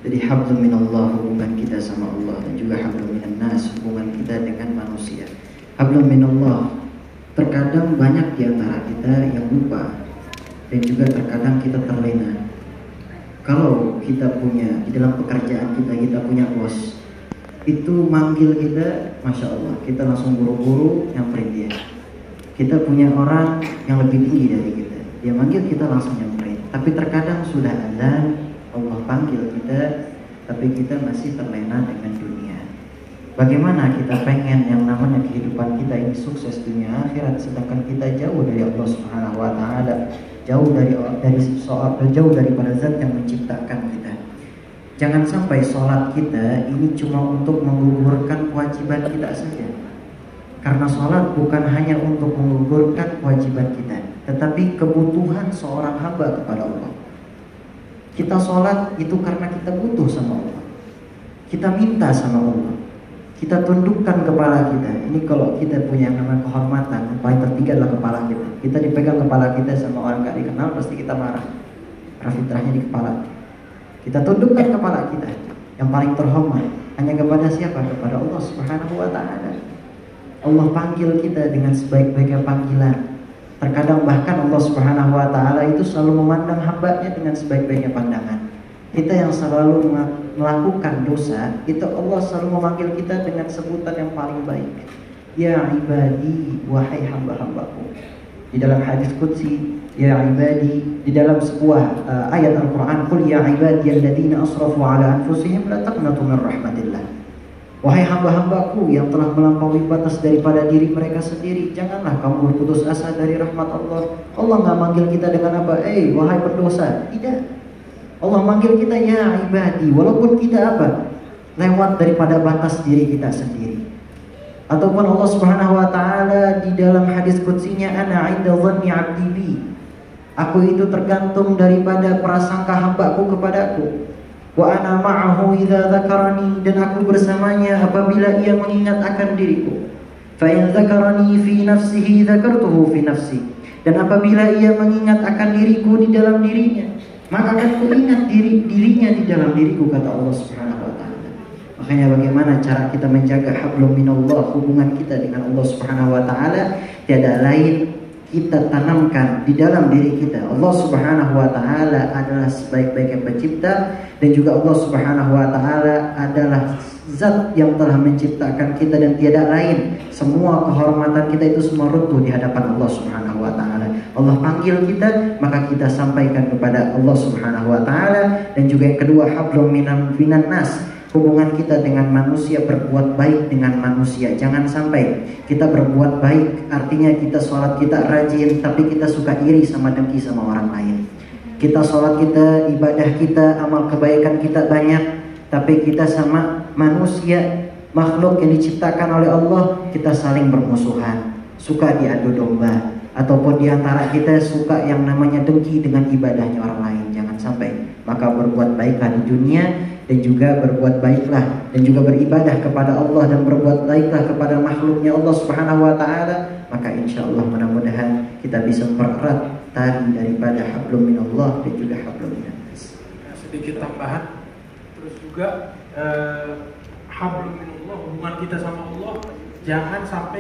Jadi hablum minallah, hubungan kita sama Allah, dan juga hablum minan nas, hubungan kita dengan manusia. Hablum minallah, terkadang banyak di antara kita yang lupa, dan juga terkadang kita terlena. Kalau kita punya, di dalam pekerjaan kita punya bos, itu manggil kita, Masya Allah, kita langsung buru-buru nyamperin dia. Kita punya orang yang lebih tinggi dari kita, dia manggil kita langsung nyamperin. Tapi terkadang sudah azan, Allah panggil kita, tapi kita masih terlena dengan dunia. Bagaimana kita pengen yang namanya kehidupan kita ini sukses dunia akhirat, sedangkan kita jauh dari Allah Subhanahu wa Ta'ala, jauh daripada zat yang menciptakan kita. Jangan sampai sholat kita ini cuma untuk menggugurkan kewajiban kita saja. Karena sholat bukan hanya untuk menggugurkan kewajiban kita, tetapi kebutuhan seorang hamba kepada Allah. Kita sholat itu karena kita butuh sama Allah, kita minta sama Allah, kita tundukkan kepala kita. Ini kalau kita punya yang namanya kehormatan, yang paling tertinggi adalah kepala kita. Kita dipegang kepala kita sama orang gak dikenal, pasti kita marah. Fitrahnya di kepala. Kita tundukkan kepala kita, yang paling terhormat hanya kepada siapa? Kepada Allah Subhanahu wa Ta'ala. Allah panggil kita dengan sebaik-baiknya panggilan. Terkadang bahkan Allah Subhanahu wa Ta'ala itu selalu memandang hambanya dengan sebaik-baiknya pandangan. Kita yang selalu melakukan dosa, itu Allah selalu memanggil kita dengan sebutan yang paling baik. Ya ibadi, wahai hamba-hambaku. Di dalam hadis qudsi, ya ibadi, di dalam sebuah ayat Al-Quran, qul ya ibadiyalladzina asrafu ala anfusihim la taqnatu min rahmatillah. Wahai hamba-hambaku yang telah melampaui batas daripada diri mereka sendiri, janganlah kamu berputus asa dari rahmat Allah. Allah nggak manggil kita dengan apa? Wahai pendosa. Tidak. Allah manggil kita ya ibadi, walaupun kita apa? Lewat daripada batas diri kita sendiri. Ataupun Allah Subhanahu wa Ta'ala di dalam hadis qudsinya, ana 'inda dhanni 'abdi bi. Aku itu tergantung daripada prasangka hambaku kepadaku. Wa ana ma'ahu idza dzakarani, dan aku bersamanya apabila ia mengingat akan diriku. Fa in dzakarani fi nafsihi dzakartuhu fi nafsi, dan apabila ia mengingat akan diriku di dalam dirinya, maka akan kuingat dirinya di dalam diriku, kata Allah Subhanahu wa Ta'ala. Makanya bagaimana cara kita menjaga hablum minallah, hubungan kita dengan Allah Subhanahu wa Ta'ala, tiada lain kita tanamkan di dalam diri kita. Allah Subhanahu wa Ta'ala adalah sebaik-baiknya pencipta, dan juga Allah Subhanahu wa Ta'ala adalah zat yang telah menciptakan kita, dan tiada lain. Semua kehormatan kita itu semua runtuh di hadapan Allah Subhanahu wa Ta'ala. Allah panggil kita, maka kita sampaikan kepada Allah Subhanahu wa Ta'ala. Dan juga yang kedua, hablum minan nas, hubungan kita dengan manusia, berbuat baik dengan manusia. Jangan sampai kita berbuat baik, artinya kita sholat kita rajin, tapi kita suka iri sama dengki sama orang lain. Kita sholat kita, ibadah kita, amal kebaikan kita banyak, tapi kita sama manusia, makhluk yang diciptakan oleh Allah, kita saling bermusuhan, suka diadu domba. Ataupun diantara kita suka yang namanya dengki dengan ibadahnya orang lain. Jangan sampai. Maka berbuat baiklah di dunia, dan juga berbuat baiklah dan juga beribadah kepada Allah, dan berbuat baiklah kepada makhluknya Allah Subhanahu wa Ta'ala. Maka insya Allah mudah-mudahan kita bisa mempererat tali daripada hablum minallah dan juga hablum minan nas. Sedikit tambahan, terus juga hablum minallah, hubungan kita sama Allah jangan sampai